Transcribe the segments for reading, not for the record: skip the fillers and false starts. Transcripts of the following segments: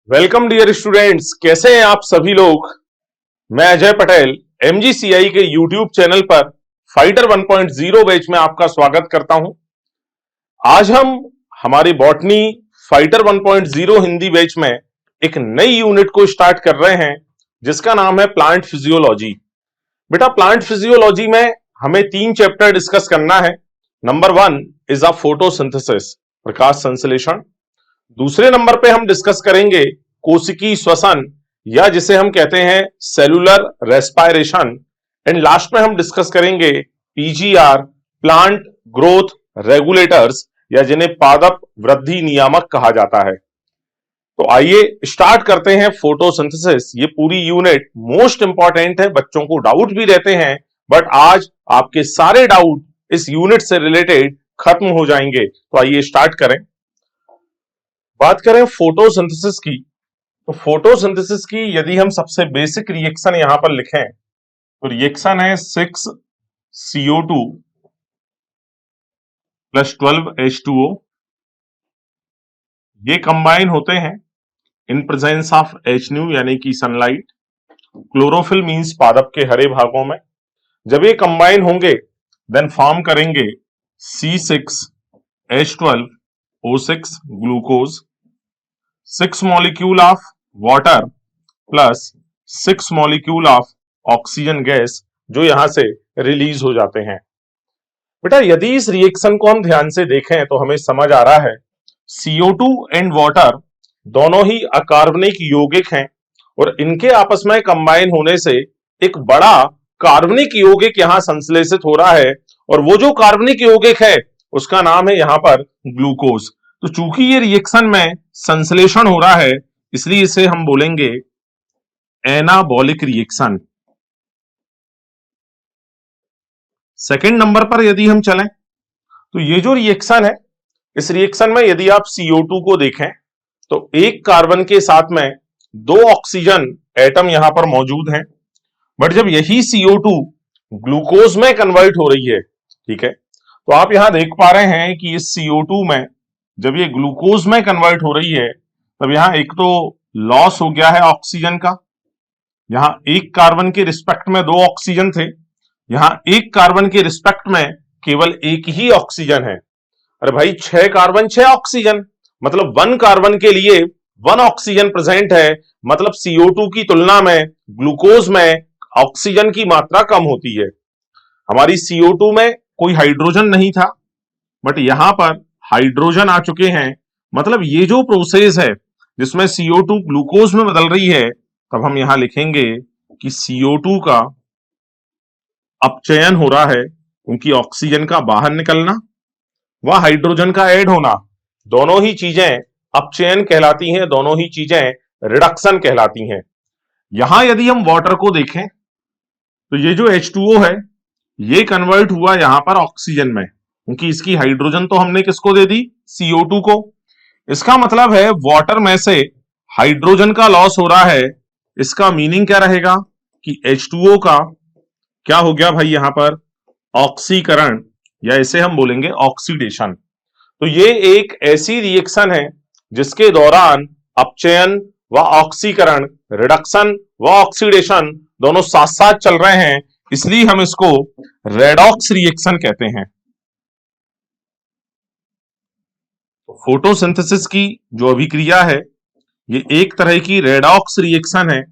Welcome dear students, कैसे हैं आप सभी लोग। मैं अजय पटेल एमजीसीआई के यूट्यूब चैनल पर फाइटर 1.0 बैच में आपका स्वागत करता हूं। आज हम हमारी बॉटनी फाइटर 1.0 हिंदी बैच में एक नई यूनिट को स्टार्ट कर रहे हैं जिसका नाम है प्लांट फिजियोलॉजी। बेटा, प्लांट फिजियोलॉजी में हमें 3 चैप्टर डिस्कस करना है। नंबर 1 इज अ फोटोसिंथेसिस, प्रकाश संश्लेषण। दूसरे नंबर पे हम डिस्कस करेंगे कोशिकी श्वसन या जिसे हम कहते हैं सेलुलर रेस्पायरेशन। एंड लास्ट में हम डिस्कस करेंगे पीजीआर, प्लांट ग्रोथ रेगुलेटर्स, या जिन्हें पादप वृद्धि नियामक कहा जाता है। तो आइए स्टार्ट करते हैं फोटोसिंथेसिस। ये पूरी यूनिट मोस्ट इंपॉर्टेंट है, बच्चों को डाउट भी रहते हैं, बट आज आपके सारे डाउट इस यूनिट से रिलेटेड खत्म हो जाएंगे। तो आइए स्टार्ट करें। बात करें फोटोसिंथेसिस की, तो फोटोसिंथेसिस की यदि हम सबसे बेसिक रिएक्शन यहां पर लिखें तो रिएक्शन है 6CO2 + 12H2O। ये कंबाइन होते हैं इन प्रेजेंस ऑफ H यानी कि सनलाइट। क्लोरोफिल मींस पादप के हरे भागों में। जब ये कंबाइन होंगे देन फॉर्म करेंगे C6H12O6 glucose, 6 molecule of water plus 6 molecule of oxygen gas जो यहां से रिलीज हो जाते हैं। बेटा, यदि इस रिएक्शन को हम ध्यान से देखें तो हमें समझ आ रहा है CO2 एंड वाटर दोनों ही अकार्बनिक यौगिक हैं और इनके आपस में कंबाइन होने से एक बड़ा कार्बनिक यौगिक यहां संश्लेषित हो रहा है और वो जो कार्बनिक यौगिक है उसका नाम है यहां पर ग्लूकोज। तो चूंकि ये रिएक्शन में संश्लेषण हो रहा है इसलिए इसे हम बोलेंगे एनाबॉलिक रिएक्शन। सेकेंड नंबर पर यदि हम चलें तो ये जो रिएक्शन है, इस रिएक्शन में यदि आप CO2 को देखें तो एक कार्बन के साथ में 2 ऑक्सीजन एटम यहां पर मौजूद हैं। बट जब यही CO2 ग्लूकोज में कन्वर्ट हो रही है, ठीक है, तो आप यहां देख पा रहे हैं कि इस CO2 में जब ये ग्लूकोज में कन्वर्ट हो रही है तब यहां एक तो लॉस हो गया है ऑक्सीजन का। यहां एक कार्बन के रिस्पेक्ट में 2 ऑक्सीजन थे, यहां एक कार्बन के रिस्पेक्ट में केवल एक ही ऑक्सीजन है। अरे भाई, 6 कार्बन 6 ऑक्सीजन, मतलब 1 कार्बन के लिए 1 ऑक्सीजन प्रेजेंट है। मतलब CO2 की तुलना में ग्लूकोज में ऑक्सीजन की मात्रा कम होती है। हमारी CO2 में कोई हाइड्रोजन नहीं था बट यहां पर हाइड्रोजन आ चुके हैं। मतलब ये जो प्रोसेस है जिसमें CO2 ग्लूकोज में बदल रही है, तब हम यहां लिखेंगे कि CO2 का अपचयन हो रहा है, क्योंकि ऑक्सीजन का बाहर निकलना व हाइड्रोजन का ऐड होना दोनों ही चीजें अपचयन कहलाती हैं, दोनों ही चीजें रिडक्शन कहलाती हैं। यहां यदि हम वाटर को देखें तो ये जो H2O है ये कन्वर्ट हुआ यहां पर ऑक्सीजन में, क्योंकि इसकी हाइड्रोजन तो हमने किसको दे दी, CO2 को। इसका मतलब है वाटर में से हाइड्रोजन का लॉस हो रहा है। इसका मीनिंग क्या रहेगा कि H2O का क्या हो गया भाई यहां पर ऑक्सीकरण, या इसे हम बोलेंगे ऑक्सीडेशन। तो ये एक ऐसी रिएक्शन है जिसके दौरान अपचयन व ऑक्सीकरण, रिडक्शन व ऑक्सीडेशन दोनों साथ साथ चल रहे हैं, इसलिए हम इसको रेडॉक्स रिएक्शन कहते हैं। फोटोसिंथेसिस की जो अभिक्रिया है ये एक तरह की रेडॉक्स रिएक्शन है,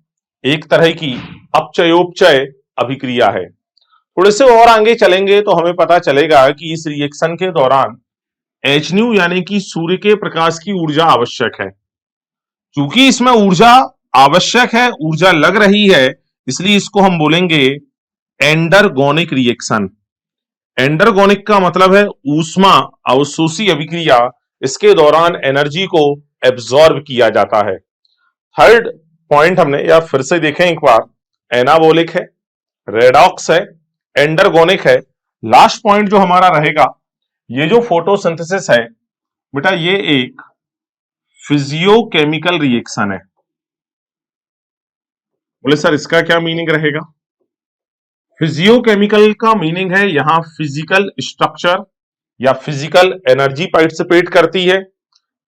एक तरह की अपचयोपचय अभिक्रिया है। थोड़े से और आगे चलेंगे तो हमें पता चलेगा कि इस रिएक्शन के दौरान Hν यानी कि सूर्य के प्रकाश की ऊर्जा आवश्यक है। क्योंकि इसमें ऊर्जा आवश्यक है, ऊर्जा लग रही है, इसलिए इसको हम बोलेंगे एंडरगोनिक रिएक्शन। एंडरगोनिक का मतलब है ऊष्मा अवशोषी अभिक्रिया, इसके दौरान एनर्जी को एब्जॉर्ब किया जाता है। थर्ड पॉइंट हमने या फिर से देखें एक बार, एनाबोलिक है, रेडॉक्स है, एंडरगोनिक है। लास्ट पॉइंट जो हमारा रहेगा, ये जो फोटोसिंथेसिस है बेटा ये एक फिजियोकेमिकल रिएक्शन है। बोले सर इसका क्या मीनिंग रहेगा। फिजियोकेमिकल का मीनिंग है यहां फिजिकल स्ट्रक्चर या फिजिकल एनर्जी पार्टिसिपेट करती है।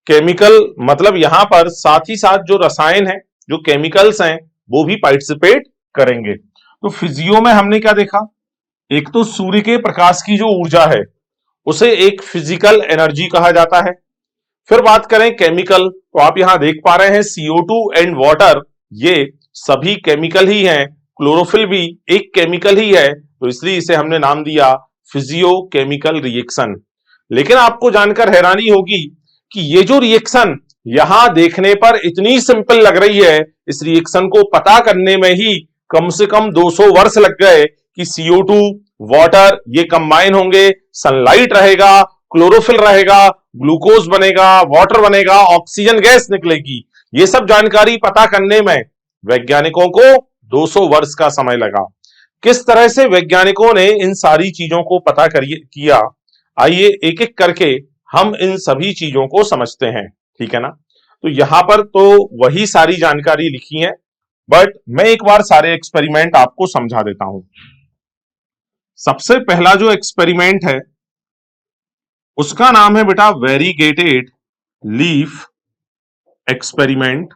केमिकल मतलब यहां पर साथ ही साथ जो रसायन है, जो केमिकल्स हैं, वो भी पार्टिसिपेट करेंगे। तो फिजियो में हमने क्या देखा, एक तो सूर्य के प्रकाश की जो ऊर्जा है उसे एक फिजिकल एनर्जी कहा जाता है। फिर बात करें केमिकल, तो आप यहां देख पा रहे हैं CO2 एंड वाटर, ये सभी केमिकल ही हैं। क्लोरोफिल भी एक केमिकल ही है, तो इसलिए इसे हमने नाम दिया फिजियो केमिकल रिएक्शन। लेकिन आपको जानकर हैरानी होगी कि ये जो रिएक्शन यहां देखने पर इतनी सिंपल लग रही है, इस रिएक्शन को पता करने में ही कम से कम 200 वर्ष लग गए कि CO2 वाटर ये कंबाइन होंगे, सनलाइट रहेगा, क्लोरोफिल रहेगा, ग्लूकोज बनेगा, वाटर बनेगा, ऑक्सीजन गैस निकलेगी। ये सब जानकारी पता करने में वैज्ञानिकों को 200 वर्ष का समय लगा। किस तरह से वैज्ञानिकों ने इन सारी चीजों को पता किया, आइए एक एक करके हम इन सभी चीजों को समझते हैं, ठीक है ना। तो यहां पर तो वही सारी जानकारी लिखी है, बट मैं एक बार सारे एक्सपेरिमेंट आपको समझा देता हूं। सबसे पहला जो एक्सपेरिमेंट है उसका नाम है बेटा वेरीगेटेड लीफ एक्सपेरिमेंट,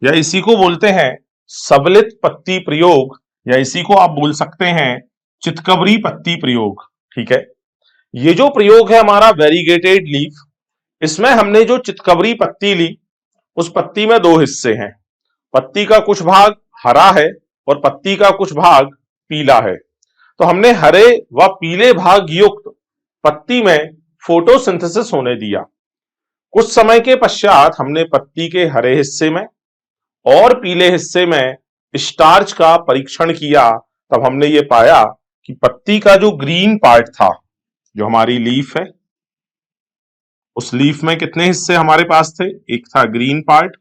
या इसी को बोलते हैं सबलित पत्ती प्रयोग, या इसी को आप बोल सकते हैं चितकबरी पत्ती प्रयोग, ठीक है। ये जो प्रयोग है हमारा वेरीगेटेड लीफ, इसमें हमने जो चितकबरी पत्ती ली, उस पत्ती में दो हिस्से हैं। पत्ती का कुछ भाग हरा है और पत्ती का कुछ भाग पीला है। तो हमने हरे व पीले भाग युक्त पत्ती में फोटोसिंथेसिस होने दिया। कुछ समय के पश्चात हमने पत्ती के हरे हिस्से में और पीले हिस्से में स्टार्च का परीक्षण किया। तब हमने ये पाया कि पत्ती का जो ग्रीन पार्ट था, जो हमारी लीफ है, उस लीफ में कितने हिस्से हमारे पास थे, एक था ग्रीन पार्ट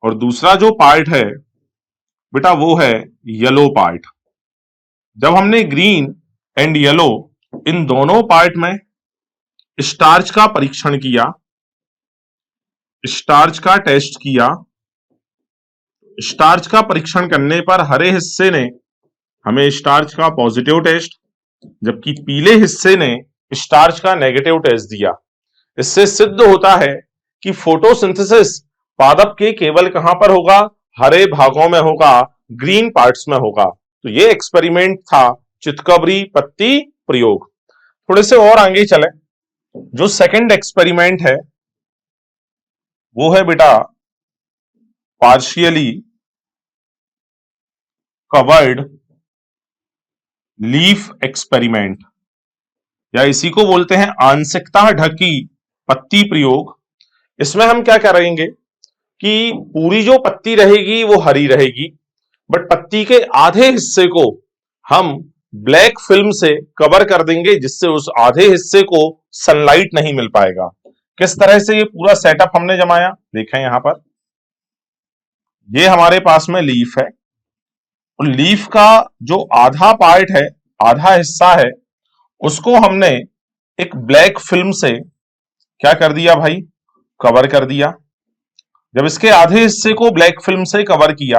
और दूसरा जो पार्ट है बेटा वो है येलो पार्ट। जब हमने ग्रीन एंड येलो इन दोनों पार्ट में स्टार्च का परीक्षण किया, स्टार्च का टेस्ट किया, स्टार्च का परीक्षण करने पर हरे हिस्से ने हमें स्टार्च का पॉजिटिव टेस्ट, जबकि पीले हिस्से ने स्टार्च का नेगेटिव टेस्ट दिया। इससे सिद्ध होता है कि फोटोसिंथेसिस पादप के केवल कहां पर होगा, हरे भागों में होगा, ग्रीन पार्ट्स में होगा। तो ये एक्सपेरिमेंट था चितकबरी पत्ती प्रयोग। थोड़े से और आगे चले, जो सेकंड एक्सपेरिमेंट है वो है बेटा पार्शियली कवर्ड लीफ एक्सपेरिमेंट, या इसी को बोलते हैं आंशिकता ढकी पत्ती प्रयोग। इसमें हम क्या करेंगे कि पूरी जो पत्ती रहेगी वो हरी रहेगी, बट पत्ती के आधे हिस्से को हम ब्लैक फिल्म से कवर कर देंगे, जिससे उस आधे हिस्से को सनलाइट नहीं मिल पाएगा। किस तरह से ये पूरा सेटअप हमने जमाया, देखें यहां पर, ये हमारे पास में लीफ है और लीफ का जो आधा पार्ट है, आधा हिस्सा है, उसको हमने एक ब्लैक फिल्म से क्या कर दिया भाई, कवर कर दिया। जब इसके आधे हिस्से को ब्लैक फिल्म से कवर किया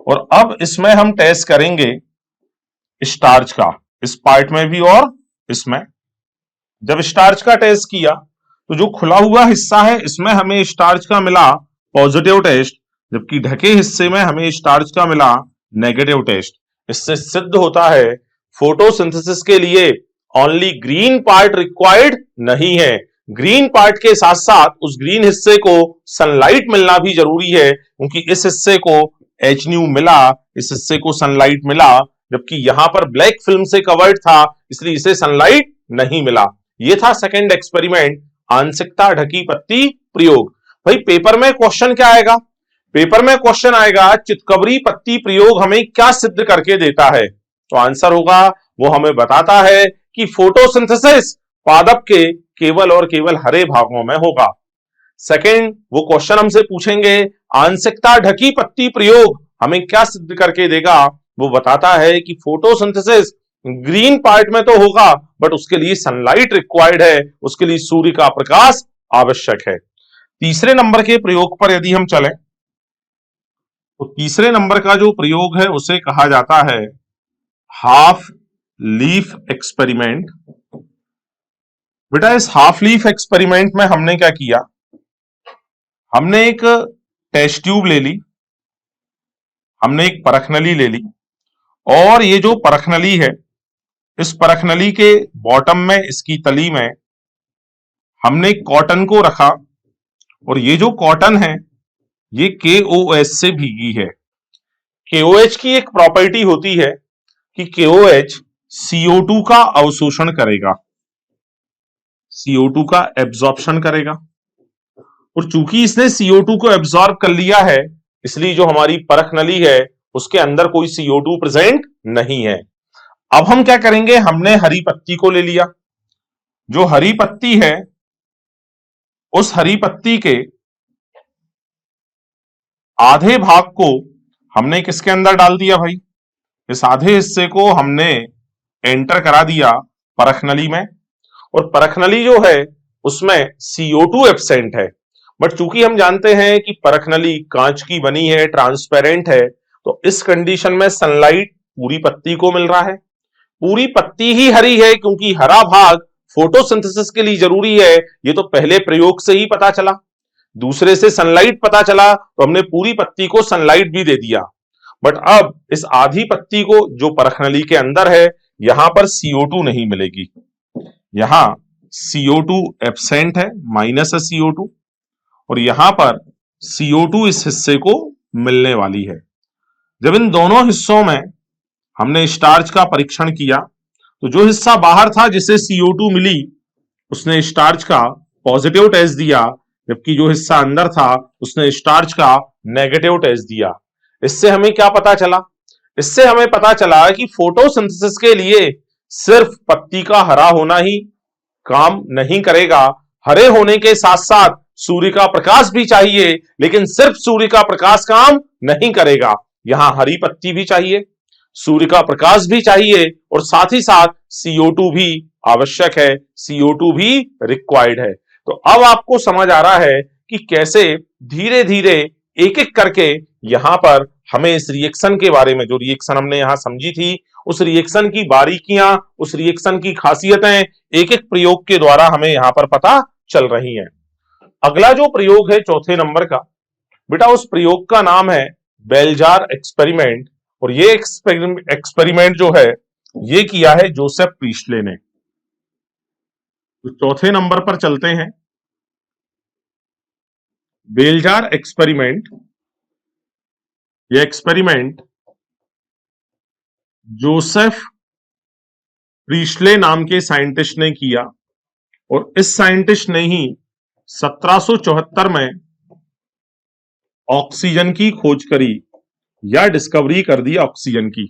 और अब इसमें हम टेस्ट करेंगे स्टार्च का, इस पार्ट में भी और इसमें। जब स्टार्च का टेस्ट किया तो जो खुला हुआ हिस्सा है इसमें हमें स्टार्च का मिला पॉजिटिव टेस्ट, जबकि ढके हिस्से में हमें स्टार्च का मिला नेगेटिव टेस्ट। इससे सिद्ध होता है फोटोसिंथेसिस के लिए ओनली ग्रीन पार्ट रिक्वायर्ड नहीं है, ग्रीन पार्ट के साथ साथ उस ग्रीन हिस्से को सनलाइट मिलना भी जरूरी है, क्योंकि इस हिस्से को एच न्यू मिला, इस हिस्से को सनलाइट मिला, जबकि यहां पर ब्लैक फिल्म से कवर्ड था, इसलिए इसे सनलाइट नहीं मिला। ये था सेकंड एक्सपेरिमेंट, आंशिकता ढकी पत्ती प्रयोग। भाई पेपर में क्वेश्चन क्या आएगा, पेपर में क्वेश्चन आएगा चितकबरी पत्ती प्रयोग हमें क्या सिद्ध करके देता है। तो आंसर होगा, वो हमें बताता है कि फोटोसिंथेसिस पादप के केवल और केवल हरे भागों में होगा। सेकंड, वो क्वेश्चन हमसे पूछेंगे आंशिकता ढकी पत्ती प्रयोग हमें क्या सिद्ध करके देगा, वो बताता है कि फोटोसिंथेसिस ग्रीन पार्ट में तो होगा, बट उसके लिए सनलाइट रिक्वायर्ड है, उसके लिए सूर्य का प्रकाश आवश्यक है। तीसरे नंबर के प्रयोग पर यदि हम चलें, तो तीसरे नंबर का जो प्रयोग है उसे कहा जाता है हाफ लीफ एक्सपेरिमेंट, बेटा इस हाफ लीफ एक्सपेरिमेंट में हमने क्या किया, हमने एक टेस्ट ट्यूब ले ली, हमने एक परखनली ले ली, और ये जो परखनली है, इस परखनली के बॉटम में, इसकी तली में हमने कॉटन को रखा, और ये जो कॉटन है ये KOH से भीगी है। KOH की एक प्रॉपर्टी होती है कि KOH CO2 का अवशोषण करेगा, CO2 का एब्जॉर्प्शन करेगा, और चूंकि इसने CO2 को एब्जॉर्ब कर लिया है, इसलिए जो हमारी परख नली है उसके अंदर कोई CO2 प्रेजेंट नहीं है। अब हम क्या करेंगे, हमने हरी पत्ती को ले लिया, जो हरी पत्ती है उस हरी पत्ती के आधे भाग को हमने किसके अंदर डाल दिया भाई, इस आधे हिस्से को हमने एंटर करा दिया परखनली में, और परखनली जो है उसमें CO2 एब्सेंट है। बट चूंकि हम जानते हैं कि परखनली कांच की बनी है, ट्रांसपेरेंट है, तो इस कंडीशन में सनलाइट पूरी पत्ती को मिल रहा है। पूरी पत्ती ही हरी है क्योंकि हरा भाग फोटोसिंथेसिस के लिए जरूरी है, ये तो पहले प्रयोग से ही पता चला। दूसरे से सनलाइट पता चला तो हमने पूरी पत्ती को सनलाइट भी दे दिया। बट अब इस आधी पत्ती को जो परखनली के अंदर है, यहां पर CO2 नहीं मिलेगी, यहां CO2 एब्सेंट है, माइनस है CO2, और यहां पर CO2 इस हिस्से को मिलने वाली है। जब इन दोनों हिस्सों में हमने स्टार्च का परीक्षण किया तो जो हिस्सा बाहर था जिसे CO2 मिली उसने स्टार्च का पॉजिटिव टेस्ट दिया, जबकि जो हिस्सा अंदर था उसने स्टार्च का नेगेटिव टेस्ट दिया। इससे हमें क्या पता चला, इससे हमें पता चला कि फोटोसिंथेसिस के लिए सिर्फ पत्ती का हरा होना ही काम नहीं करेगा, हरे होने के साथ साथ सूर्य का प्रकाश भी चाहिए, लेकिन सिर्फ सूर्य का प्रकाश काम नहीं करेगा, यहां हरी पत्ती भी चाहिए, सूर्य का प्रकाश भी चाहिए, और साथ ही साथ CO2 भी आवश्यक है, CO2 भी रिक्वायर्ड है। तो अब आपको समझ आ रहा है कि कैसे धीरे धीरे एक एक करके यहां पर हमें इस रिएक्शन के बारे में, जो रिएक्शन हमने यहां समझी थी, उस रिएक्शन की बारीकियां, उस रिएक्शन की खासियतें एक एक प्रयोग के द्वारा हमें यहां पर पता चल रही हैं। अगला जो प्रयोग है चौथे नंबर का, बेटा उस प्रयोग का नाम है बेलजार एक्सपेरिमेंट, और ये एक्सपेरिमेंट जो है ये किया है जोसेफ प्रीस्टले ने। तो चौथे नंबर पर चलते हैं, बेलजार एक्सपेरिमेंट। ये एक्सपेरिमेंट जोसेफ प्रीस्टले नाम के साइंटिस्ट ने किया, और इस साइंटिस्ट ने ही 1774 में ऑक्सीजन की खोज करी या डिस्कवरी कर दी ऑक्सीजन की।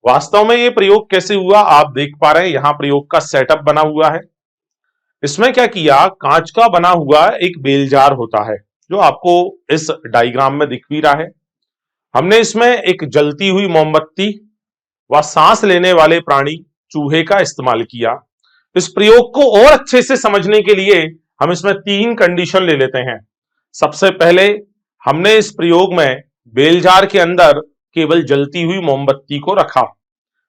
वास्तव में ये प्रयोग कैसे हुआ आप देख पा रहे हैं, यहां प्रयोग का सेटअप बना हुआ है। इसमें क्या किया, कांच का बना हुआ एक बेल जार होता है जो आपको इस डायग्राम में दिख भी रहा है। हमने इसमें एक जलती हुई मोमबत्ती व सांस लेने वाले प्राणी चूहे का इस्तेमाल किया। इस प्रयोग को और अच्छे से समझने के लिए हम इसमें 3 कंडीशन ले लेते हैं। सबसे पहले हमने इस प्रयोग में बेलजार के अंदर केवल जलती हुई मोमबत्ती को रखा।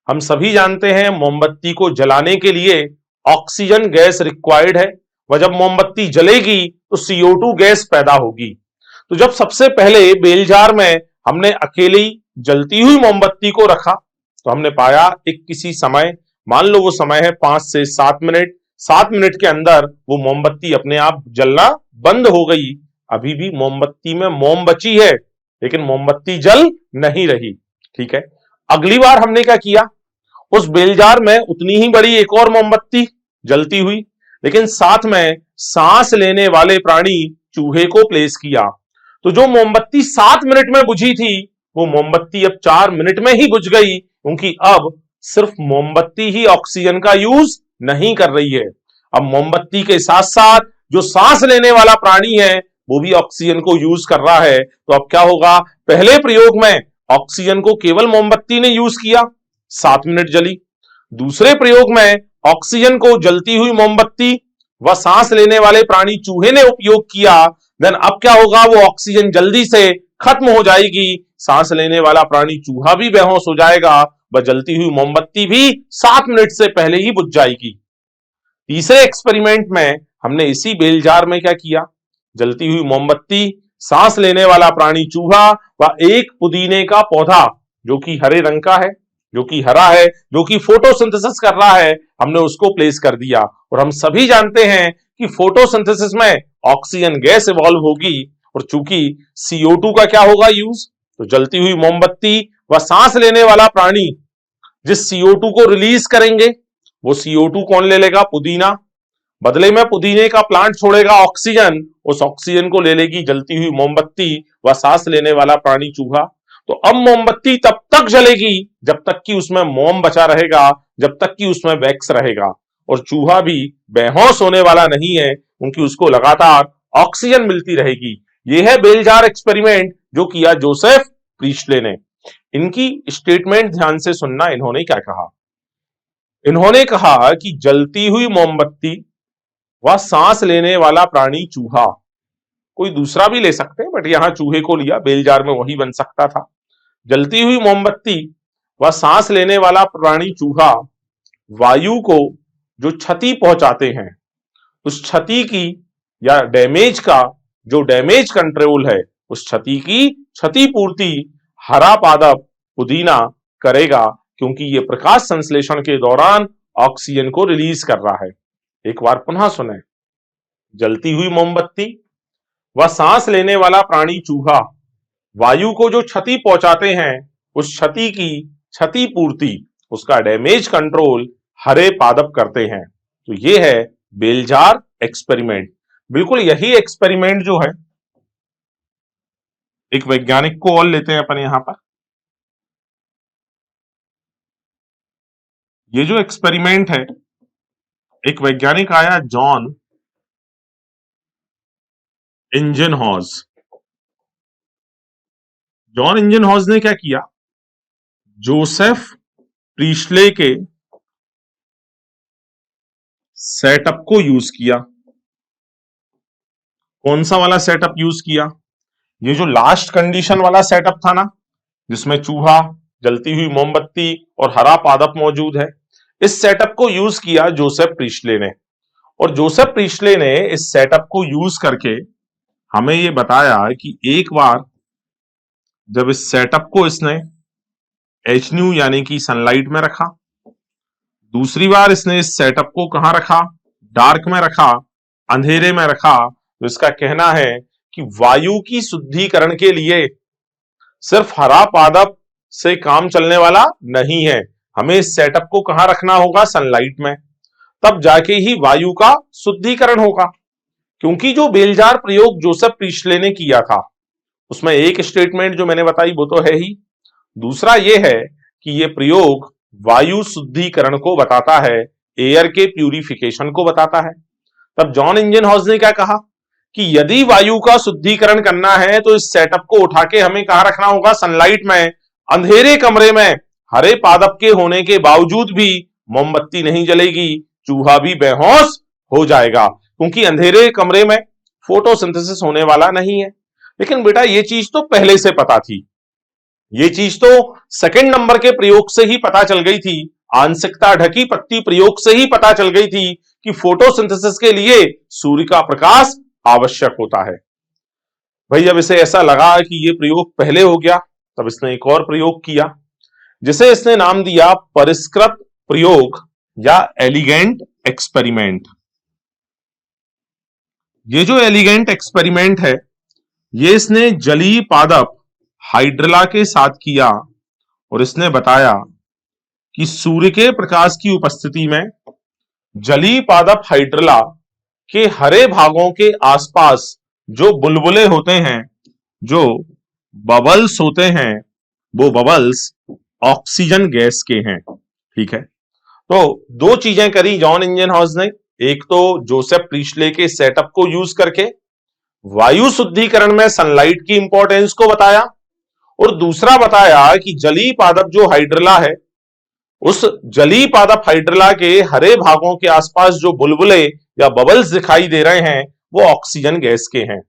हम सभी जानते हैं मोमबत्ती को जलाने के लिए ऑक्सीजन गैस रिक्वायर्ड है, वह जब मोमबत्ती जलेगी तो CO2 गैस पैदा होगी। तो जब सबसे पहले बेलजार में हमने अकेली जलती हुई मोमबत्ती को रखा तो हमने पाया एक किसी समय, मान लो वो समय है 5 से 7 मिनट, 7 मिनट के अंदर वो मोमबत्ती अपने आप जलना बंद हो गई। अभी भी मोमबत्ती में मोम बची है लेकिन मोमबत्ती जल नहीं रही। ठीक है, अगली बार हमने क्या किया, उस बेलजार में उतनी ही बड़ी एक और मोमबत्ती जलती हुई, लेकिन साथ में सांस लेने वाले प्राणी चूहे को प्लेस किया। तो जो मोमबत्ती 7 मिनट में बुझी थी वो मोमबत्ती अब 4 मिनट में ही बुझ गई, क्योंकि अब सिर्फ मोमबत्ती ही ऑक्सीजन का यूज नहीं कर रही है, अब मोमबत्ती के साथ साथ जो सांस लेने वाला प्राणी है वो भी ऑक्सीजन को यूज कर रहा है। तो अब क्या होगा, पहले प्रयोग में ऑक्सीजन को केवल मोमबत्ती ने यूज किया, 7 मिनट जली। दूसरे प्रयोग में ऑक्सीजन को जलती हुई मोमबत्ती व सांस लेने वाले प्राणी चूहे ने उपयोग किया। देन अब क्या होगा, वो ऑक्सीजन जल्दी से खत्म हो जाएगी, सांस लेने वाला प्राणी चूहा भी बेहोश हो जाएगा, वह जलती हुई मोमबत्ती भी 7 मिनट से पहले ही बुझ जाएगी। तीसरे एक्सपेरिमेंट में हमने इसी बेल जार में क्या किया, जलती हुई मोमबत्ती, सांस लेने वाला प्राणी चूहा व एक पुदीने का पौधा जो कि हरे रंग का है, जो कि हरा है, जो कि फोटोसिंथेसिस कर रहा है, हमने उसको प्लेस कर दिया। और हम सभी जानते हैं कि फोटोसिंथेसिस में ऑक्सीजन गैस इवॉल्व होगी, और चूंकि CO2 का क्या होगा यूज, तो जलती हुई मोमबत्ती व सांस लेने वाला प्राणी जिस CO2 को रिलीज करेंगे वो CO2 कौन ले लेगा, पुदीना। बदले में पुदीने का प्लांट छोड़ेगा ऑक्सीजन, उस ऑक्सीजन को ले लेगी जलती हुई मोमबत्ती व सांस लेने वाला प्राणी चूहा। तो अब मोमबत्ती तब तक जलेगी जब तक कि उसमें मोम बचा रहेगा, जब तक कि उसमें वैक्स रहेगा, और चूहा भी बेहोश होने वाला नहीं है क्योंकि उसको लगातार ऑक्सीजन मिलती रहेगी। यह है बेल जार एक्सपेरिमेंट जो किया जोसेफ प्रीस्टले ने। इनकी स्टेटमेंट ध्यान से सुनना, इन्होंने क्या कहा। इन्होंने कहा कि जलती हुई मोमबत्ती व सांस लेने वाला प्राणी चूहा, कोई दूसरा भी ले सकते हैं बट यहां चूहे को लिया, बेल जार में वही बन सकता था। जलती हुई मोमबत्ती व सांस लेने वाला प्राणी चूहा वायु को जो क्षति पहुंचाते हैं, उस क्षति की या डैमेज का जो डैमेज कंट्रोल है, उस क्षति की क्षतिपूर्ति हरा पादप पुदीना करेगा, क्योंकि ये प्रकाश संश्लेषण के दौरान ऑक्सीजन को रिलीज कर रहा है। एक बार पुनः सुने, जलती हुई मोमबत्ती व सांस लेने वाला प्राणी चूहा वायु को जो क्षति पहुंचाते हैं, उस क्षति की क्षतिपूर्ति, उसका डैमेज कंट्रोल हरे पादप करते हैं। तो ये है बेल जार एक्सपेरिमेंट। बिल्कुल यही एक्सपेरिमेंट जो है, एक वैज्ञानिक को और लेते हैं अपन यहां पर। ये जो एक्सपेरिमेंट है, एक वैज्ञानिक आया जॉन इंजनहॉज। जॉन इंजनहॉज ने क्या किया, जोसेफ प्रीस्टले के सेटअप को यूज किया। कौन सा वाला सेटअप यूज किया, ये जो लास्ट कंडीशन वाला सेटअप था ना, जिसमें चूहा, जलती हुई मोमबत्ती और हरा पादप मौजूद है, इस सेटअप को यूज किया जोसेफ प्रीस्टले ने। और जोसेफ प्रीस्टले ने इस सेटअप को यूज करके हमें ये बताया कि एक बार जब इस सेटअप को इसने HNU यानी कि सनलाइट में रखा, दूसरी बार इसने इस सेटअप को कहां रखा, डार्क में रखा, अंधेरे में रखा, तो इसका कहना है कि वायु की शुद्धिकरण के लिए सिर्फ हरा पादप से काम चलने वाला नहीं है, हमें इस सेटअप को कहां रखना होगा, सनलाइट में, तब जाके ही वायु का शुद्धिकरण होगा। क्योंकि जो बेल जार प्रयोग जोसेफ प्रीस्टले ने किया था, उसमें एक स्टेटमेंट जो मैंने बताई वो तो है ही, दूसरा ये है कि ये प्रयोग वायु शुद्धिकरण को बताता है, एयर के प्यूरिफिकेशन को बताता है। तब जॉन इंजनहॉज ने क्या कहा कि यदि वायु का शुद्धिकरण करना है तो इस सेटअप को उठा के हमें कहां रखना होगा, सनलाइट में। अंधेरे कमरे में हरे पादप के होने के बावजूद भी मोमबत्ती नहीं जलेगी, चूहा भी बेहोश हो जाएगा, क्योंकि अंधेरे कमरे में फोटोसिंथेसिस होने वाला नहीं है। लेकिन बेटा ये चीज तो पहले से पता थी, ये चीज तो सेकंड नंबर के प्रयोग से ही पता चल गई थी, आंशिकता ढकी पत्ती प्रयोग से ही पता चल गई थी कि फोटोसिंथेसिस के लिए सूर्य का प्रकाश आवश्यक होता है। भाई जब इसे ऐसा लगा कि ये प्रयोग पहले हो गया, तब इसने एक और प्रयोग किया, जिसे इसने नाम दिया परिष्कृत प्रयोग या एलिगेंट एक्सपेरिमेंट। ये जो एलिगेंट एक्सपेरिमेंट है, ये इसने जलीय पादप हाइड्रला के साथ किया, और इसने बताया कि सूर्य के प्रकाश की उपस्थिति में जलीय पादप हाइड्रला के हरे भागों के आसपास जो बुलबुले होते हैं, जो बबल्स होते हैं, वो बबल्स ऑक्सीजन गैस के हैं। ठीक है, तो दो चीजें करी जॉन इंजनहॉज ने, एक तो जोसेफ प्रीस्टले के सेटअप को यूज करके वायु शुद्धिकरण में सनलाइट की इंपॉर्टेंस को बताया, और दूसरा बताया कि जलीय पादप जो हाइड्रला है, उस जलीय पादप हाइड्रला के हरे भागों के आसपास जो बुलबुले या बबल्स दिखाई दे रहे हैं, वो ऑक्सीजन गैस के हैं।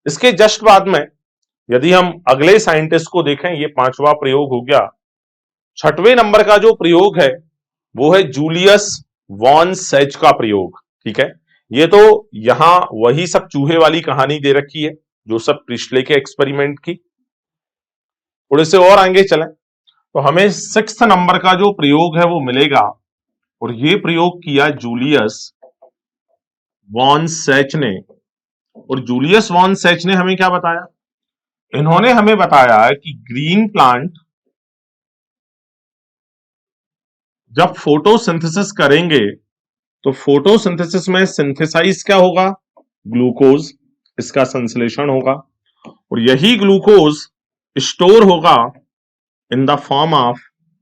इसके जस्ट बाद में यदि हम अगले साइंटिस्ट को देखें, ये पांचवा प्रयोग हो गया। छठवें नंबर का जो प्रयोग है वो है जूलियस वॉन सेज का प्रयोग। ठीक है, ये तो यहां वही सब चूहे वाली कहानी दे रखी है जो सब प्रिस्टले के एक्सपेरिमेंट की। थोड़े से और आगे चलें तो हमें 6th नंबर का जो प्रयोग है वो मिलेगा, और ये प्रयोग किया जूलियस वॉन सेच ने। और जूलियस वॉन सेच ने हमें क्या बताया? इन्होंने हमें बताया कि ग्रीन प्लांट जब फोटोसिंथेसिस करेंगे तो फोटोसिंथेसिस में सिंथेसाइज क्या होगा? ग्लूकोज, इसका संश्लेषण होगा, और यही ग्लूकोज स्टोर होगा in the form of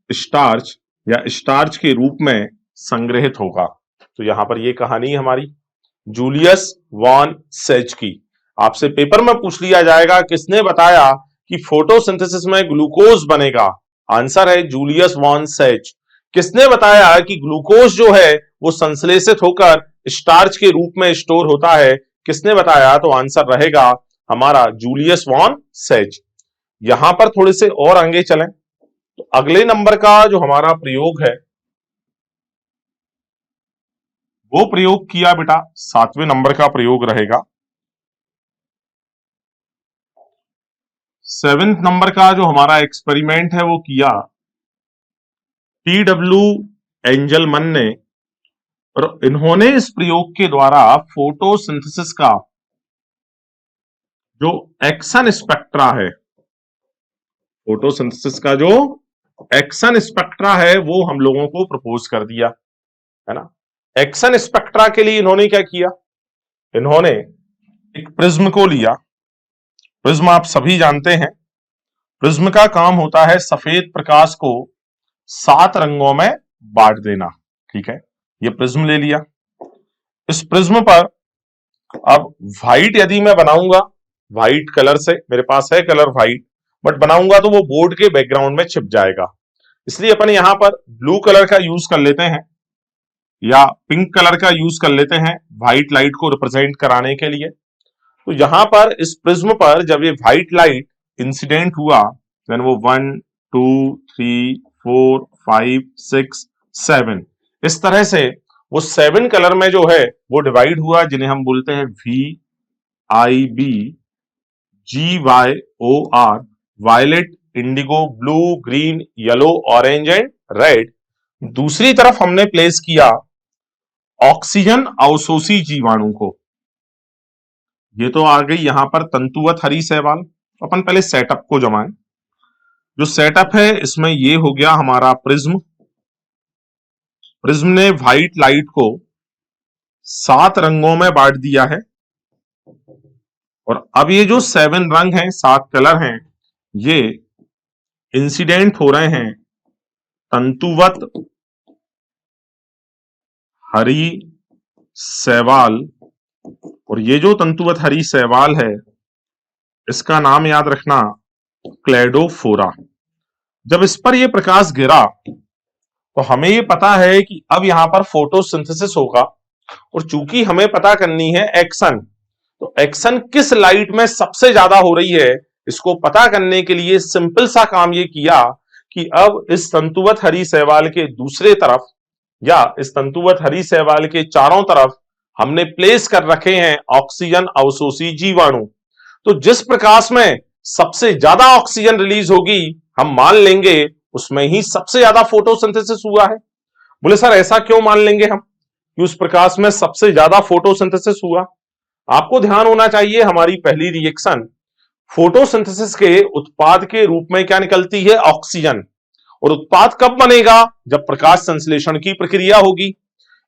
starch, या स्टार्च के रूप में संग्रहित होगा। तो यहां पर ये कहानी हमारी जूलियस वॉन सेच की। आपसे पेपर में पूछ लिया जाएगा किसने बताया कि फोटोसिंथेसिस में ग्लूकोज बनेगा? आंसर है जूलियस वॉन सेच। किसने बताया कि ग्लूकोज जो है वो संश्लेषित होकर स्टार्च के रूप में स्टोर होता है? किसने बताया? तो आंसर रहेगा हमारा जूलियस वॉन सेच। यहां पर थोड़े से और आगे चलें तो अगले नंबर का जो हमारा प्रयोग है वो प्रयोग किया बेटा 7वें नंबर का प्रयोग रहेगा। 7th नंबर का जो हमारा एक्सपेरिमेंट है वो किया टी.डब्ल्यू. एंजलमन ने, और इन्होंने इस प्रयोग के द्वारा फोटोसिंथेसिस का जो एक्शन स्पेक्ट्रा है, फोटोसिंथेसिस का जो एक्शन स्पेक्ट्रा है वो हम लोगों को प्रपोज कर दिया है ना। एक्शन स्पेक्ट्रा के लिए इन्होंने क्या किया? इन्होंने एक प्रिज्म को लिया। प्रिज्म आप सभी जानते हैं, प्रिज्म का काम होता है सफेद प्रकाश को 7 रंगों में बांट देना। ठीक है, ये प्रिज्म ले लिया। इस प्रिज्म पर अब व्हाइट यदि मैं बनाऊंगा, व्हाइट कलर से, मेरे पास है कलर व्हाइट, बट बनाऊंगा तो वो बोर्ड के बैकग्राउंड में छिप जाएगा, इसलिए अपन यहां पर ब्लू कलर का यूज कर लेते हैं या पिंक कलर का यूज कर लेते हैं व्हाइट लाइट को रिप्रेजेंट कराने के लिए। तो यहां पर इस प्रिज्म पर जब ये व्हाइट लाइट इंसिडेंट हुआ, देन वो 1 2 3 4 5 6 7 इस तरह से वो 7 कलर में जो है वो डिवाइड हुआ, जिन्हें हम बोलते हैं VIBGYOR, violet, indigo, blue, green, yellow, orange and red. दूसरी तरफ हमने प्लेस किया ऑक्सीजन अवशोषी जीवाणु को। ये तो आ गई यहां पर तंतुवत हरी शैवाल। अपन पहले सेटअप को जमाएं। जो सेटअप है इसमें ये हो गया हमारा प्रिज्म। प्रिज्म ने व्हाइट लाइट को 7 रंगों में बांट दिया है, और अब ये जो 7 रंग हैं, 7 कलर हैं, ये इंसिडेंट हो रहे हैं तंतुवत हरी शैवाल। और ये जो तंतुवत हरी शैवाल है इसका नाम याद रखना क्लेडोफोरा। जब इस पर ये प्रकाश गिरा तो हमें ये पता है कि अब यहां पर फोटोसिंथेसिस होगा, और चूंकि हमें पता करनी है एक्शन, तो एक्शन किस लाइट में सबसे ज्यादा हो रही है, इसको पता करने के लिए सिंपल सा काम ये किया कि अब इस तंतुवत हरी शैवाल के दूसरे तरफ या इस तंतुवत हरी शैवाल के चारों तरफ हमने प्लेस कर रखे हैं ऑक्सीजन अवशोषी जीवाणु। तो जिस प्रकाश में सबसे ज्यादा ऑक्सीजन रिलीज होगी, हम मान लेंगे उसमें ही सबसे ज्यादा फोटोसिंथेसिस हुआ है। बोले सर ऐसा क्यों मान लेंगे हम कि उस प्रकाश में सबसे ज्यादा फोटोसिंथेसिस हुआ? आपको ध्यान होना चाहिए हमारी पहली रिएक्शन फोटोसिंथेसिस के उत्पाद के रूप में क्या निकलती है? ऑक्सीजन। और उत्पाद कब बनेगा? जब प्रकाश संश्लेषण की प्रक्रिया होगी।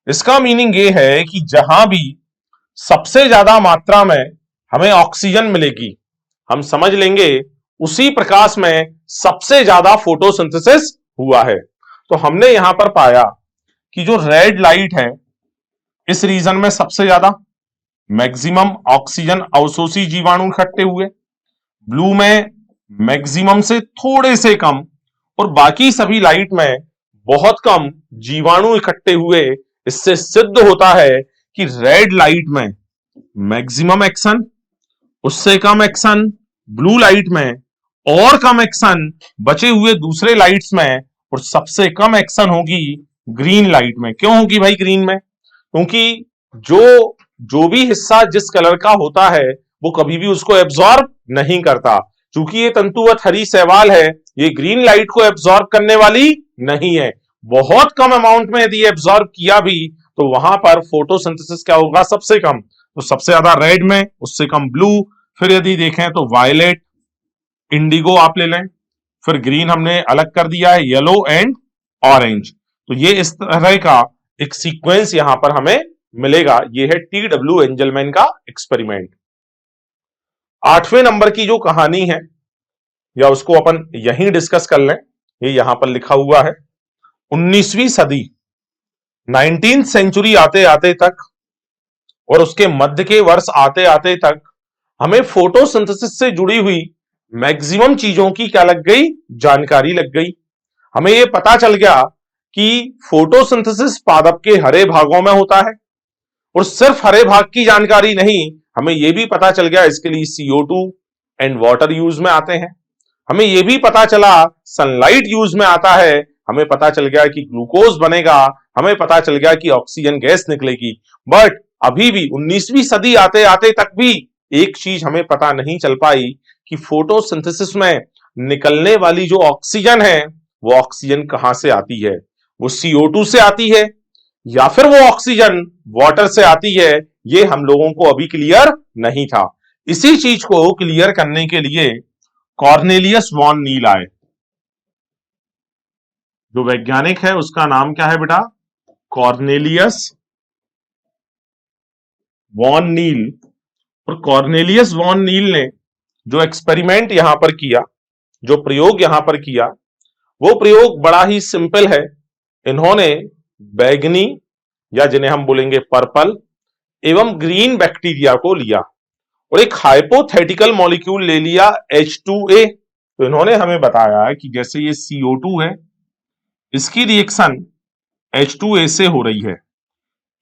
इसका मीनिंग ये है कि जहां भी सबसे ज्यादा मात्रा में हमें ऑक्सीजन मिलेगी, हम समझ लेंगे उसी प्रकाश में सबसे ज्यादा फोटोसिंथेसिस हुआ है। तो हमने यहां पर पाया कि जो रेड लाइट है इस रीजन में सबसे ज्यादा मैक्सिमम ऑक्सीजन अवशोषी जीवाणु इकट्ठे हुए, ब्लू में मैक्सिमम से थोड़े से कम, और बाकी सभी लाइट में बहुत कम जीवाणु इकट्ठे हुए। इससे सिद्ध होता है कि रेड लाइट में मैक्सिमम एक्शन, उससे कम एक्शन ब्लू लाइट में, और कम एक्शन बचे हुए दूसरे लाइट्स में, और सबसे कम एक्शन होगी ग्रीन लाइट में। क्यों होगी भाई ग्रीन में? क्योंकि जो जो भी हिस्सा जिस कलर का होता है वो कभी भी उसको एब्जॉर्ब नहीं करता। चूंकि ये तंतुवत हरी शैवाल है, ये ग्रीन लाइट को एब्जॉर्ब करने वाली नहीं है। बहुत कम अमाउंट में यदि एब्जॉर्ब किया भी तो वहां पर फोटोसिंथेसिस क्या होगा? सबसे कम। तो सबसे ज्यादा रेड में, उससे कम ब्लू, फिर यदि देखें तो वायलेट, इंडिगो आप ले लें, फिर ग्रीन हमने अलग कर दिया है, येलो एंड ऑरेंज। तो ये इस तरह का एक सीक्वेंस यहां पर हमें मिलेगा। ये है TW एंजलमैन का एक्सपेरिमेंट। 8वें नंबर की जो कहानी है या उसको अपन यहीं डिस्कस कर लें, ये यहां पर लिखा हुआ है 19वीं सदी, 19th सेंचुरी आते आते तक और उसके मध्य के वर्ष आते आते तक हमें फोटोसिंथेसिस से जुड़ी हुई मैक्सिमम चीजों की क्या लग गई? जानकारी लग गई। हमें यह पता चल गया कि फोटोसिंथेसिस पादप के हरे भागों में होता है, और सिर्फ हरे भाग की जानकारी नहीं, हमें यह भी पता चल गया इसके लिए CO2 एंड वाटर यूज में आते हैं। हमें यह भी पता चला सनलाइट यूज में आता है। हमें पता चल गया कि ग्लूकोज बनेगा, हमें पता चल गया कि ऑक्सीजन गैस निकलेगी। बट अभी भी 19वीं सदी आते आते तक भी एक चीज हमें पता नहीं चल पाई कि फोटोसिंथेसिस में निकलने वाली जो ऑक्सीजन है वो ऑक्सीजन कहां से आती है? वो CO2 से आती है या फिर वो ऑक्सीजन वाटर से आती है? ये हम लोगों को अभी क्लियर नहीं था। इसी चीज को क्लियर करने के लिए कॉर्नेलियस वॉन नील आए। जो वैज्ञानिक है उसका नाम क्या है बेटा? Cornelius Van Niel. और कॉर्नेलियस वॉन नील ने जो एक्सपेरिमेंट यहां पर किया, जो प्रयोग यहां पर किया, वो प्रयोग बड़ा ही सिंपल है। इन्होंने बैगनी या जिन्हें हम बोलेंगे पर्पल एवं ग्रीन बैक्टीरिया को लिया और एक हाइपोथेटिकल मॉलिक्यूल ले लिया H2A। तो इन्होंने हमें बताया कि जैसे ये CO2 है, इसकी रिएक्शन H2A से हो रही है।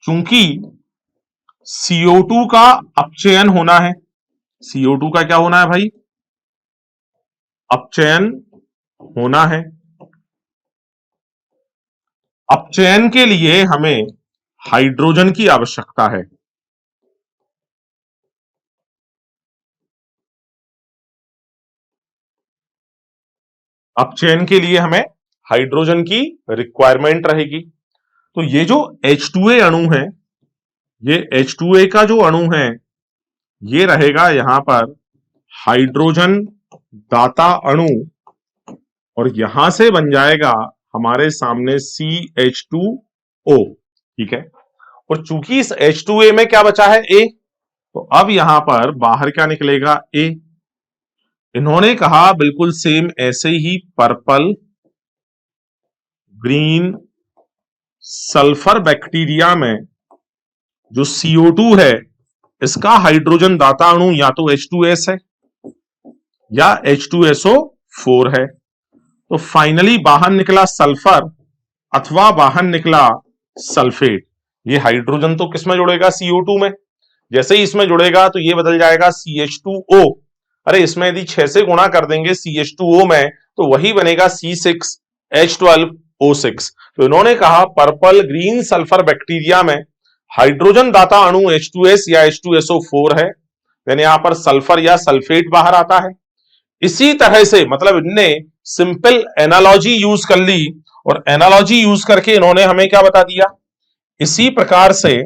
चूंकि CO2 का अपचयन होना है, CO2 का क्या होना है भाई? अपचयन होना है। अपचयन के लिए हमें हाइड्रोजन की आवश्यकता है। अपचयन के लिए हमें हाइड्रोजन की रिक्वायरमेंट रहेगी। तो ये जो H2A अणु है, ये H2A का जो अणु है ये रहेगा यहां पर हाइड्रोजन दाता अणु, और यहां से बन जाएगा हमारे सामने CH2O। ठीक है। और चूंकि इस H2A में क्या बचा है? A। तो अब यहां पर बाहर क्या निकलेगा? A। इन्होंने कहा बिल्कुल सेम ऐसे ही पर्पल ग्रीन सल्फर बैक्टीरिया में जो CO2 है इसका हाइड्रोजन दाता अणु या तो H2S है या H2SO4 है। तो फाइनली बाहर निकला सल्फर अथवा बाहर निकला सल्फेट। ये हाइड्रोजन तो किसमें जुड़ेगा? CO2 में। जैसे ही इसमें जुड़ेगा तो ये बदल जाएगा CH2O। अरे इसमें यदि 6 से गुणा कर देंगे CH2O में तो वही बनेगा C6H12O6। तो इन्होंने कहा पर्पल ग्रीन सल्फर बैक्टीरिया में हाइड्रोजन दाता अणु H2S या H2SO4 है, यानी यहां पर सल्फर या सल्फेट बाहर आता है। इसी तरह से मतलब इनने सिंपल एनालॉजी यूज कर ली, और एनालॉजी यूज करके इन्होंने हमें क्या बता दिया? इसी प्रकार से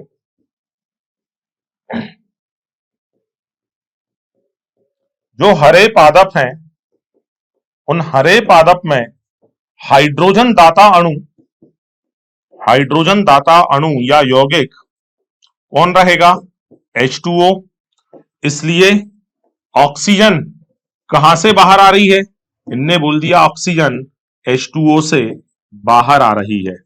जो हरे पादप हैं उन हरे पादप में हाइड्रोजन दाता अणु या यौगिक कौन रहेगा? H2O। इसलिए ऑक्सीजन कहां से बाहर आ रही है? इनने बोल दिया ऑक्सीजन H2O से बाहर आ रही है।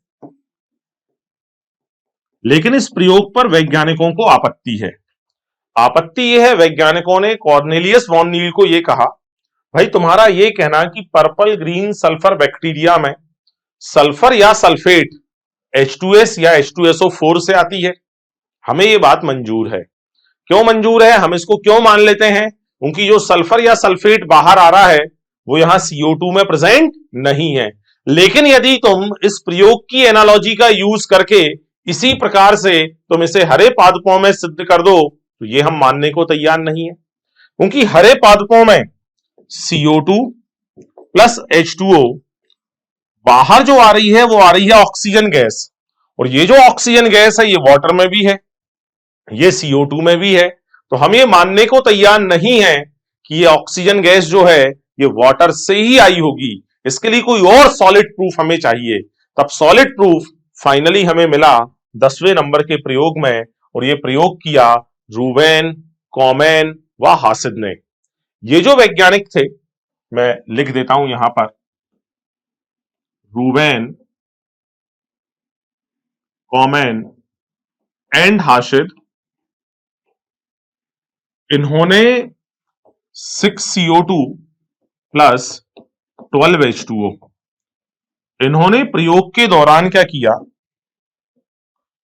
लेकिन इस प्रयोग पर वैज्ञानिकों को आपत्ति है। आपत्ति यह है, वैज्ञानिकों ने कॉर्नेलियस वॉन नील को यह कहा, भाई तुम्हारा यह कहना कि पर्पल ग्रीन सल्फर बैक्टीरिया में सल्फर या सल्फेट H2S या H2SO4 से आती है, हमें यह बात मंजूर है। क्यों मंजूर है? हम इसको क्यों मान लेते हैं? क्योंकि जो सल्फर या सल्फेट बाहर आ रहा है वो यहां CO2 में प्रेजेंट नहीं है। लेकिन यदि तुम इस प्रयोग की एनालॉजी का यूज करके इसी प्रकार से तुम इसे हरे पादपों में सिद्ध कर दो तो ये हम मानने को तैयार नहीं है, क्योंकि हरे पादपों में CO2 प्लस H2O बाहर जो आ रही है वो आ रही है ऑक्सीजन गैस, और ये जो ऑक्सीजन गैस है ये वाटर में भी है, ये CO2 में भी है। तो हम ये मानने को तैयार नहीं है कि ये ऑक्सीजन गैस जो है ये वाटर से ही आई होगी। इसके लिए कोई और सॉलिड प्रूफ हमें चाहिए। तब सॉलिड प्रूफ फाइनली हमें मिला 10वें नंबर के प्रयोग में, और ये प्रयोग किया रूबेन, कॉमेन व हासिद ने। ये जो वैज्ञानिक थे, मैं लिख देता हूं यहां पर, रूबेन, कॉमेन एंड हासिद, इन्होंने 6CO2 प्लस 12H2O, इन्होंने प्रयोग के दौरान क्या किया,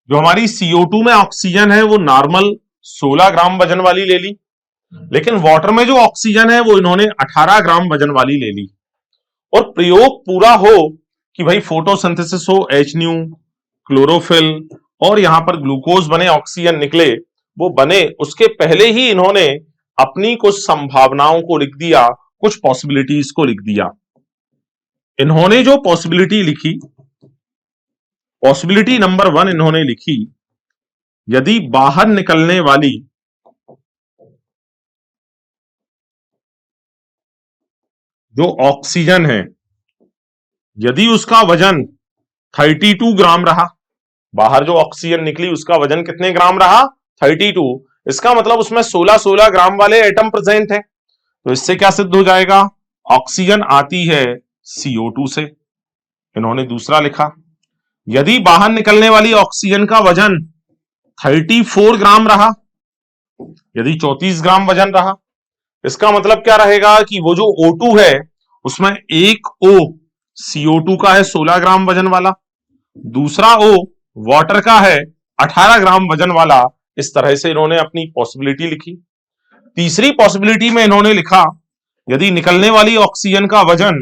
जो हमारी CO2 में ऑक्सीजन है वो नॉर्मल 16 ग्राम वजन वाली ले ली, लेकिन वाटर में जो ऑक्सीजन है वो इन्होंने 18 ग्राम वजन वाली ले ली। और प्रयोग पूरा हो कि भाई फोटोसिंथेसिस हो, HNU, क्लोरोफिल और यहां पर ग्लूकोज बने, ऑक्सीजन निकले, वो बने उसके पहले ही इन्होंने अपनी कुछ संभावनाओं को लिख दिया, कुछ पॉसिबिलिटीज को लिख दिया। इन्होंने जो पॉसिबिलिटी लिखी, पॉसिबिलिटी नंबर 1 इन्होंने लिखी, यदि बाहर निकलने वाली जो ऑक्सीजन है, यदि उसका वजन 32 ग्राम रहा, बाहर जो ऑक्सीजन निकली उसका वजन कितने ग्राम रहा, 32, इसका मतलब उसमें 16-16 ग्राम वाले एटम प्रेजेंट है। तो इससे क्या सिद्ध हो जाएगा, ऑक्सीजन आती है CO2 से। इन्होंने दूसरा लिखा, यदि बाहर निकलने वाली ऑक्सीजन का वजन 34 ग्राम रहा, यदि 34 ग्राम वजन रहा, इसका मतलब क्या रहेगा कि वो जो O2 है उसमें एक O CO2 का है 16 ग्राम वजन वाला, दूसरा O वाटर का है 18 ग्राम वजन वाला। इस तरह से इन्होंने अपनी पॉसिबिलिटी लिखी। तीसरी पॉसिबिलिटी में इन्होंने लिखा, यदि निकलने वाली ऑक्सीजन का वजन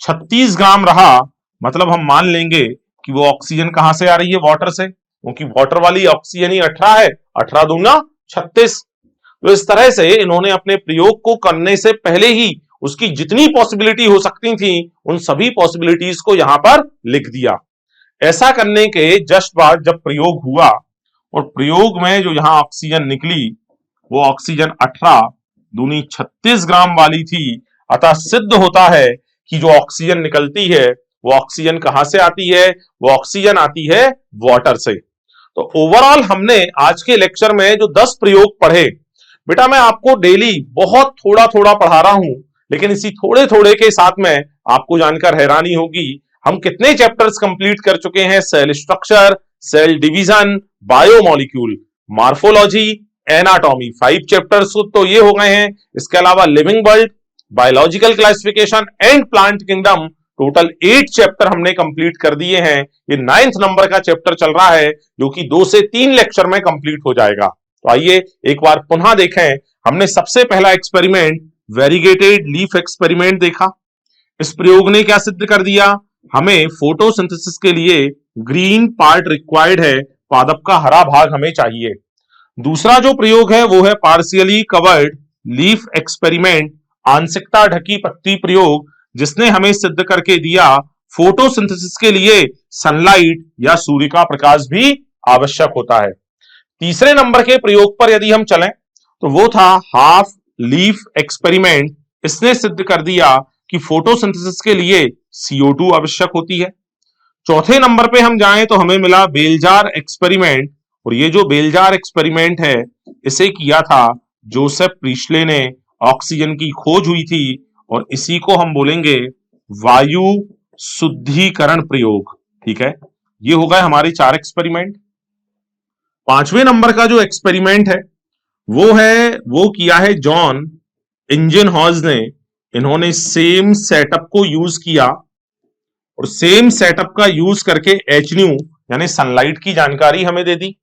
36 ग्राम रहा, मतलब हम मान लेंगे कि वो ऑक्सीजन कहां से आ रही है, वाटर से, क्योंकि वाटर वाली ऑक्सीजन ही 18 है, 18 दूना 36। तो इस तरह से इन्होंने अपने प्रयोग को करने से पहले ही उसकी जितनी पॉसिबिलिटी हो सकती थी उन सभी पॉसिबिलिटीज को यहां पर लिख दिया। ऐसा करने के जस्ट बाद जब प्रयोग हुआ और प्रयोग में जो यहां ऑक्सीजन निकली वो ऑक्सीजन 18 दूनी 36 ग्राम वाली थी, अतः सिद्ध होता है कि जो ऑक्सीजन निकलती है वो ऑक्सीजन कहां से आती है, वो ऑक्सीजन आती है वाटर से। तो ओवरऑल हमने आज के लेक्चर में जो 10 प्रयोग पढ़े, बेटा मैं आपको डेली बहुत थोड़ा थोड़ा पढ़ा रहा हूं, लेकिन इसी थोड़े थोड़े के साथ में आपको जानकर हैरानी होगी हम कितने चैप्टर्स कंप्लीट कर चुके हैं। Cell structure, cell division, biomolecule, morphology, anatomy, 5 chapters तो ये हो गए हैं। इसके अलावा living world, biological classification and plant kingdom, total 8 chapter हमने कंप्लीट कर दिए हैं। ये 9th नंबर का चैप्टर चल रहा है जो कि 2 से 3 लेक्चर में कंप्लीट हो जाएगा। तो आइए एक बार पुनः देखें। हमने सबसे पहला एक्सपेरिमेंट वेरीगेटेड लीफ एक्सपेरिमेंट देखा। इस प्रयोग ने क्या सिद्ध कर दिया, हमें फोटोसिंथेसिस के लिए ग्रीन पार्ट रिक्वायर्ड है, पादप का हरा भाग हमें चाहिए। दूसरा जो प्रयोग है वो है पार्शियली कवर्ड लीफ एक्सपेरिमेंट, आंशिकता ढकी पत्ती प्रयोग, जिसने हमें सिद्ध करके दिया फोटोसिंथेसिस के लिए सनलाइट या सूर्य का प्रकाश भी आवश्यक होता है। तीसरे नंबर के प्रयोग पर यदि हम चलें तो वो था हाफ लीफ एक्सपेरिमेंट। इसने सिद्ध कर दिया कि फोटोसिंथेसिस के लिए CO2 आवश्यक होती है। चौथे नंबर पे हम जाएं तो हमें मिला बेलजार एक्सपेरिमेंट, और ये जो बेलजार एक्सपेरिमेंट है इसे किया था जोसेफ प्रीशले ने। ऑक्सीजन की खोज हुई थी और इसी को हम बोलेंगे वायु शुद्धिकरण प्रयोग। ठीक है, ये हो गए हमारे 4 एक्सपेरिमेंट। 5वें नंबर का जो एक्सपेरिमेंट है वो किया है जॉन इंजनहॉज ने। इन्होंने सेम सेटअप को यूज किया और सेम सेटअप का यूज करके HNU यानी सनलाइट की जानकारी हमें दे दी।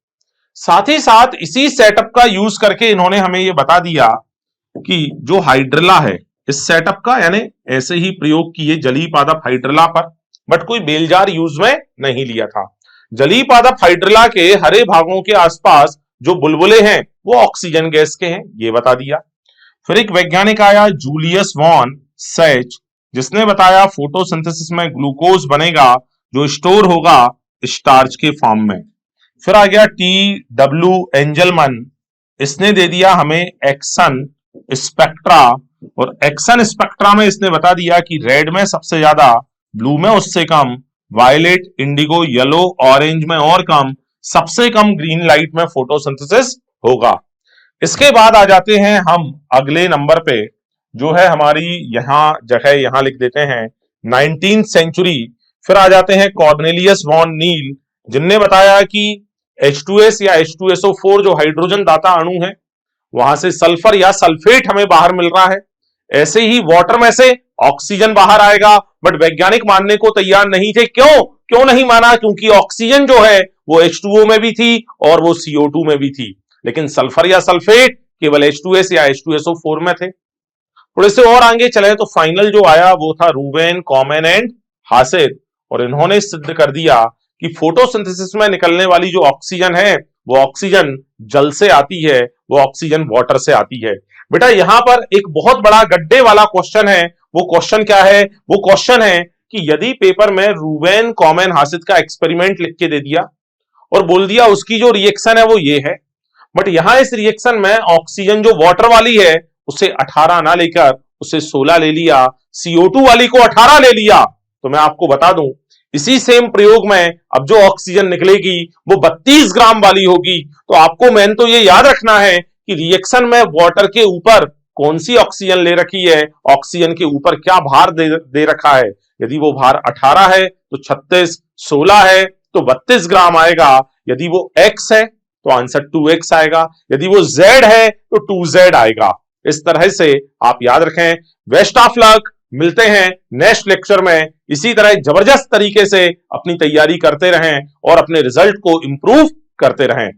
साथ ही साथ इसी सेटअप का यूज करके इन्होंने हमें यह बता दिया कि जो हाइड्रिला है इस सेटअप का, यानी ऐसे ही प्रयोग किए जली पादप हाइड्रिला पर, बट कोई बेलजार यूज में नहीं लिया था। जलीय पादप हाइड्रिला के हरे भागों के आसपास जो बुलबुले हैं वो ऑक्सीजन गैस के हैं, ये बता दिया। फिर एक वैज्ञानिक आया जूलियस वॉन सेच, जिसने बताया फोटोसिंथेसिस में ग्लूकोज बनेगा जो स्टोर होगा स्टार्च के फॉर्म में। फिर आ गया T.W. एंजलमन, इसने दे दिया हमें एक्सन स्पेक्ट्रा, और एक्सन स्पेक्ट्रा में इसने बता दिया कि रेड में सबसे ज्यादा, ब्लू में उससे कम, वायलेट, इंडिगो, येलो, ऑरेंज में और कम, सबसे कम ग्रीन लाइट में फोटोसिंथेसिस होगा। इसके बाद आ जाते हैं हम अगले नंबर पे, जो है हमारी यहां जगह यहां लिख देते हैं 19th सेंचुरी। फिर आ जाते हैं कॉर्नेलियस वॉन नील, जिनने बताया कि H2S या H2SO4 जो हाइड्रोजन दाता अणु है वहां से सल्फर या सल्फेट हमें बाहर मिल रहा है। ऐसे ही वाटर में से ऑक्सीजन बाहर आएगा, बट वैज्ञानिक मानने को तैयार नहीं थे। क्यों नहीं माना? क्योंकि ऑक्सीजन जो है वो H2O में भी थी और वो CO2 में भी थी, लेकिन सल्फर या सल्फेट केवल H2S या H2SO4 में थे। थोड़े से और आगे चले तो फाइनल जो आया वो था रूबेन, कॉमन एंड हासेर, और इन्होंने सिद्ध कर दिया कि फोटोसिंथेसिस में निकलने वाली जो ऑक्सीजन है वो ऑक्सीजन जल से आती है, वो ऑक्सीजन वाटर से आती है। बेटा यहां पर एक बहुत बड़ा गड्ढे वाला क्वेश्चन है। वो क्वेश्चन क्या है? वो क्वेश्चन है कि यदि पेपर में रूबेन, कॉमन, हासिद का एक्सपेरिमेंट लिख के दे दिया और बोल दिया उसकी जो रिएक्शन है वो ये है, बट यहां इस रिएक्शन में ऑक्सीजन जो वाटर वाली है उसे 18 ना लेकर उसे 16 ले लिया, CO2 वाली को 18 ले लिया, तो मैं आपको बता दूं इसी सेम प्रयोग में अब जो ऑक्सीजन निकलेगी वो 32 ग्राम वाली होगी। तो आपको मेन तो ये याद रखना है कि रिएक्शन में वाटर के ऊपर कौन सी ऑक्सीजन ले रखी है, ऑक्सीजन के ऊपर क्या भार दे रखा है। यदि वो भार 18 है तो 36, 16 है तो 32 ग्राम आएगा। यदि वो X है तो आंसर 2X आएगा, यदि वो Z है तो 2Z आएगा। इस तरह से आप याद रखें। बेस्ट ऑफ लक, मिलते हैं नेक्स्ट लेक्चर में। इसी तरह जबरदस्त तरीके से अपनी तैयारी करते रहें और अपने रिजल्ट को इंप्रूव करते रहें।